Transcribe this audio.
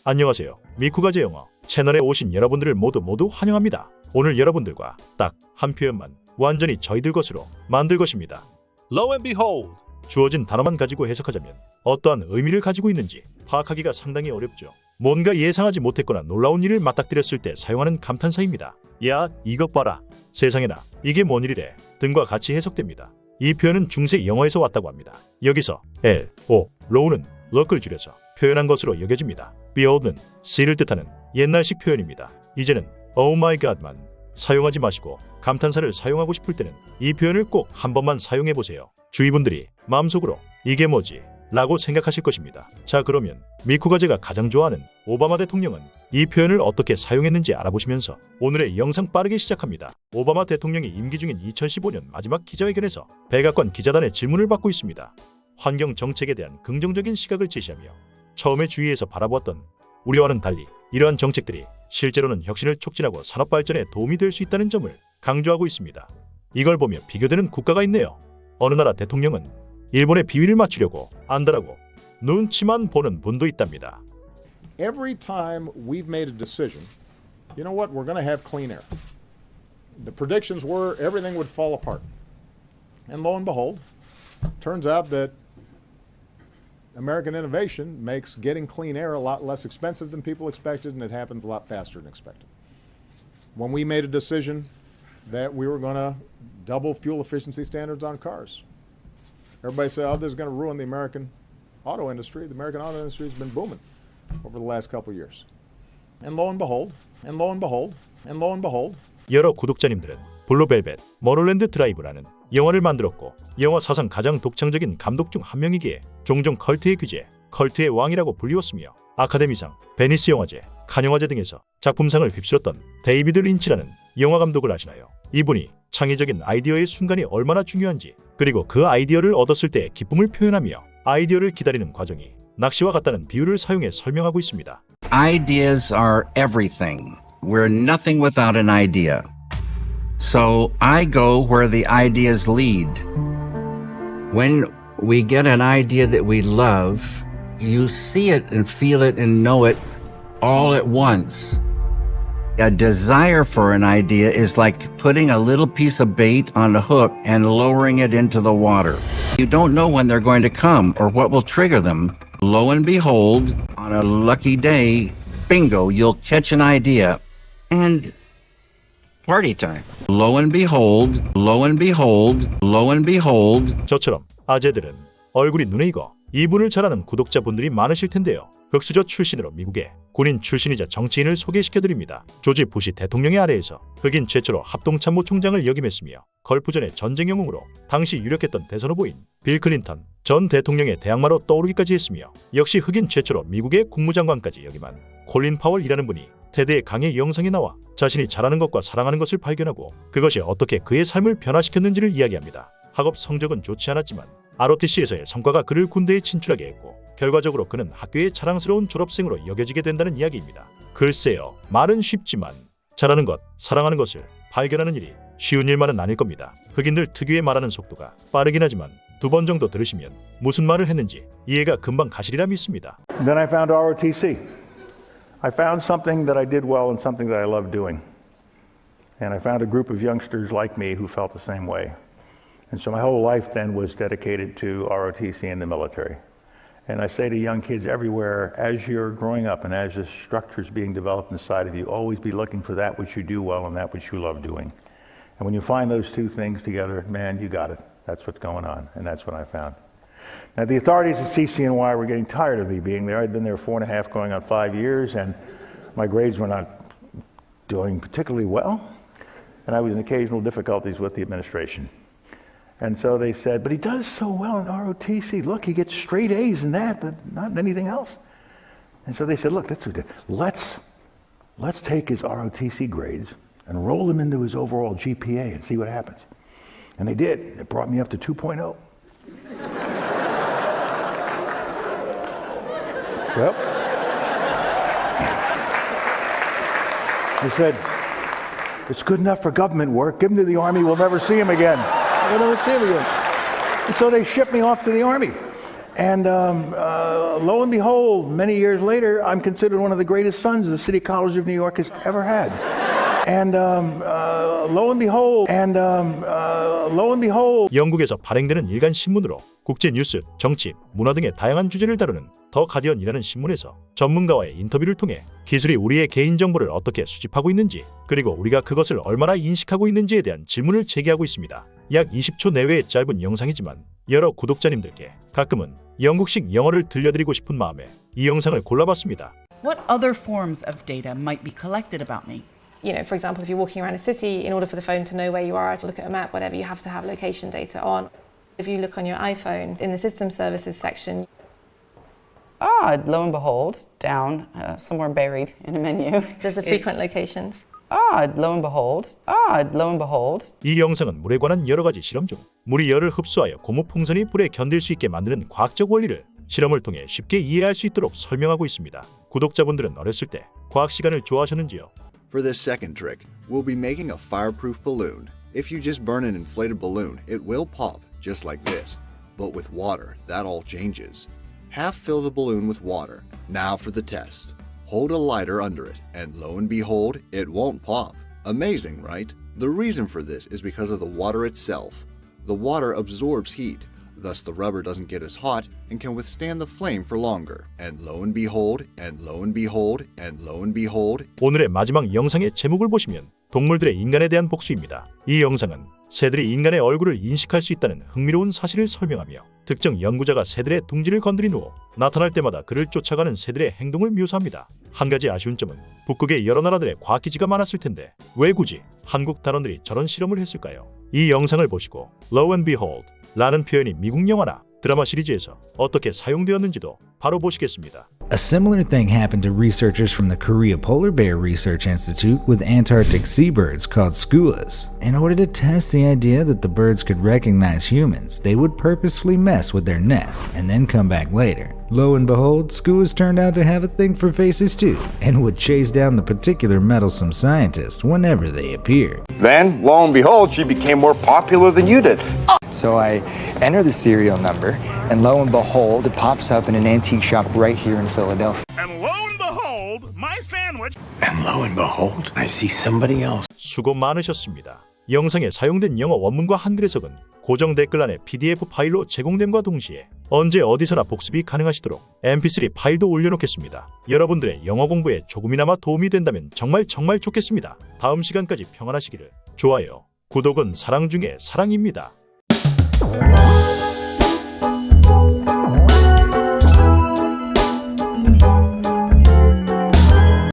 안녕하세요. 미쿠가제 영어 채널에 오신 여러분들을 모두 환영합니다. 오늘 여러분들과 딱 한 표현만 완전히 저희들 것으로 만들 것입니다. Lo and behold, 주어진 단어만 가지고 해석하자면 어떠한 의미를 가지고 있는지 파악하기가 상당히 어렵죠. 뭔가 예상하지 못했거나 놀라운 일을 맞닥뜨렸을 때 사용하는 감탄사입니다. 야, 이것 봐라. 세상에나 이게 뭔 일이래 등과 같이 해석됩니다. 이 표현은 중세 영어에서 왔다고 합니다. 여기서 Low는 look을 줄여서 표현한 것으로 여겨집니다. behold는 see를 뜻하는 옛날식 표현입니다. 이제는 oh my god만 사용하지 마시고 감탄사를 사용하고 싶을 때는 이 표현을 꼭 한 번만 사용해 보세요. 주위 분들이 마음속으로 이게 뭐지? 라고 생각하실 것입니다. 자, 그러면 미쿠가제가 가장 좋아하는 오바마 대통령은 이 표현을 어떻게 사용했는지 알아보시면서 오늘의 영상 빠르게 시작합니다. 오바마 대통령이 임기 중인 2015년 마지막 기자회견에서 백악관 기자단의 질문을 받고 있습니다. 환경 정책에 대한 긍정적인 시각을 제시하며 처음에 주위에서 바라보았던 우려와는 달리 이러한 정책들이 실제로는 혁신을 촉진하고 산업 발전에 도움이 될 수 있다는 점을 강조하고 있습니다. 이걸 보며 비교되는 국가가 있네요. 어느 나라 대통령은 일본의 비위를 맞추려고 안다라고 눈치만 보는 분도 있답니다. Every time we've made a decision, you know what, we're going to have clean air. The predictions were everything would fall apart. And lo and behold, turns out that American innovation makes getting clean air a lot less expensive than people expected, and it happens a lot faster than expected. When we made a decision that we were going to double fuel efficiency standards on cars, everybody said, oh, this is going to ruin the American auto industry. The American auto industry has been booming over the last couple of years. And lo and behold, and lo and behold, and lo and behold, 여러 구독자님들은 블루벨벳, 머롤랜드 드라이브라는 영화를 만들었고 영화 사상 가장 독창적인 감독 중 한 명이기에 종종 컬트의 귀재, 컬트의 왕이라고 불리웠으며 아카데미상, 베니스 영화제, 칸 영화제 등에서 작품상을 휩쓸었던 데이비드 린치라는 영화 감독을 아시나요? 이분이 창의적인 아이디어의 순간이 얼마나 중요한지, 그리고 그 아이디어를 얻었을 때의 기쁨을 표현하며 아이디어를 기다리는 과정이 낚시와 같다는 비유를 사용해 설명하고 있습니다. Ideas are everything. We're nothing without an idea. So I go where the ideas lead. When we get an idea that we love, you see it and feel it and know it all at once. A desire for an idea is like putting a little piece of bait on a hook and lowering it into the water. You don't know when they're going to come or what will trigger them. Lo and behold, on a lucky day, bingo, you'll catch an idea and party time. Lo and behold, lo and behold, lo and behold. 저처럼 아재들은 얼굴이 눈에 익어 이분을 잘 아는 구독자분들이 많으실 텐데요. 흑수저 출신으로 미국의 군인 출신이자 정치인을 소개시켜드립니다. 조지 부시 대통령의 아래에서 흑인 최초로 합동참모총장을 역임했으며 걸프전의 전쟁 영웅으로 당시 유력했던 대선 후보인 빌 클린턴 전 대통령의 대항마로 떠오르기까지 했으며 역시 흑인 최초로 미국의 국무장관까지 역임한 콜린 파월이라는 분이 테드의 강의 영상에 나와 자신이 잘하는 것과 사랑하는 것을 발견하고 그것이 어떻게 그의 삶을 변화시켰는지를 이야기합니다. 학업 성적은 좋지 않았지만 ROTC에서의 성과가 그를 군대에 진출하게 했고 결과적으로 그는 학교의 자랑스러운 졸업생으로 여겨지게 된다는 이야기입니다. 글쎄요, 말은 쉽지만 잘하는 것, 사랑하는 것을 발견하는 일이 쉬운 일만은 아닐 겁니다. 흑인들 특유의 말하는 속도가 빠르긴 하지만 두 번 정도 들으시면 무슨 말을 했는지 이해가 금방 가시리라 믿습니다. Then I found ROTC. I found something that I did well and something that I loved doing. And I found a group of youngsters like me who felt the same way. And so my whole life then was dedicated to ROTC and the military. And I say to young kids everywhere, as you're growing up and as the structure is being developed inside of you, always be looking for that which you do well and that which you love doing. And when you find those two things together, man, you got it. That's what's going on, and that's what I found. Now, the authorities at CCNY were getting tired of me being there. I'd been there 4.5, going on 5 years, and my grades were not doing particularly well, and I was in occasional difficulties with the administration. And so they said, but he does so well in ROTC. Look, he gets straight A's in that, but not in anything else. And so they said, look, let's take his ROTC grades and roll them into his overall GPA and see what happens. And they did. It brought me up to 2.0. Yep. They said, it's good enough for government work. Give him to the Army. We'll never see him again. We'll never see him again. And so they shipped me off to the Army. And lo and behold, many years later, I'm considered one of the greatest sons the City College of New York has ever had. And lo and behold, 영국에서 발행되는 일간 신문으로 국제 뉴스, 정치, 문화 등의 다양한 주제를 다루는 더 가디언이라는 신문에서 전문가와의 인터뷰를 통해 기술이 우리의 개인정보를 어떻게 수집하고 있는지, 그리고 우리가 그것을 얼마나 인식하고 있는지에 대한 질문을 제기하고 있습니다. 약 20초 내외의 짧은 영상이지만 여러 구독자님들께 가끔은 영국식 영어를 들려드리고 싶은 마음에 이 영상을 골라봤습니다. What other forms of data might be collected about me? You know, for example, if you're walking around a city, in order for the phone to know where you are, to look at a map, whatever, you have to have location data on. If you look on your iPhone, in the system services section, Lo and behold, down, somewhere buried in a menu. there's a frequent locations. Lo and behold. 이 영상은 물에 관한 여러 가지 실험 중 물이 열을 흡수하여 고무풍선이 불에 견딜 수 있게 만드는 과학적 원리를 실험을 통해 쉽게 이해할 수 있도록 설명하고 있습니다. 구독자분들은 어렸을 때 과학 시간을 좋아하셨는지요? For this second trick, we'll be making a fireproof balloon. If you just burn an inflated balloon, it will pop, just like this. But with water, that all changes. Half fill the balloon with water. Now for the test. Hold a lighter under it, and lo and behold, it won't pop. Amazing, right? The reason for this is because of the water itself. The water absorbs heat, thus the rubber doesn't get as hot and can withstand the flame for longer. And lo and behold, and lo and behold, and lo and behold. 오늘의 마지막 영상의 제목을 보시면 동물들의 인간에 대한 복수입니다. 이 영상은 새들이 인간의 얼굴을 인식할 수 있다는 흥미로운 사실을 설명하며 특정 연구자가 새들의 둥지를 건드린 후 나타날 때마다 그를 쫓아가는 새들의 행동을 묘사합니다. 한 가지 아쉬운 점은 북극의 여러 나라들의 과학기지가 많았을 텐데 왜 굳이 한국 단원들이 저런 실험을 했을까요? 이 영상을 보시고 Lo and behold 라는 표현이 미국 영화나 드라마 시리즈에서 어떻게 사용되었는지도 바로 보시겠습니다. A similar thing happened to researchers from the Korea Polar Bear Research Institute with Antarctic seabirds called skuas. In order to test the idea that the birds could recognize humans, they would purposefully mess with their nests and then come back later. Lo and behold, skuas turned out to have a thing for faces too, and would chase down the particular meddlesome scientist whenever they appeared. Then, lo and behold, she became more popular than you did. So I enter the serial number, and lo and behold, it pops up in an antique shop right here in Philadelphia. And lo and behold, my sandwich. And lo and behold, I see somebody else. 수고 많으셨습니다. 영상에 사용된 영어 원문과 한글 해석은 고정 댓글란에 PDF 파일로 제공됨과 동시에 언제 어디서나 복습이 가능하시도록 MP3 파일도 올려놓겠습니다. 여러분들의 영어 공부에 조금이나마 도움이 된다면 정말 좋겠습니다. 다음 시간까지 평안하시기를. 좋아요, 구독은 사랑 중에 사랑입니다.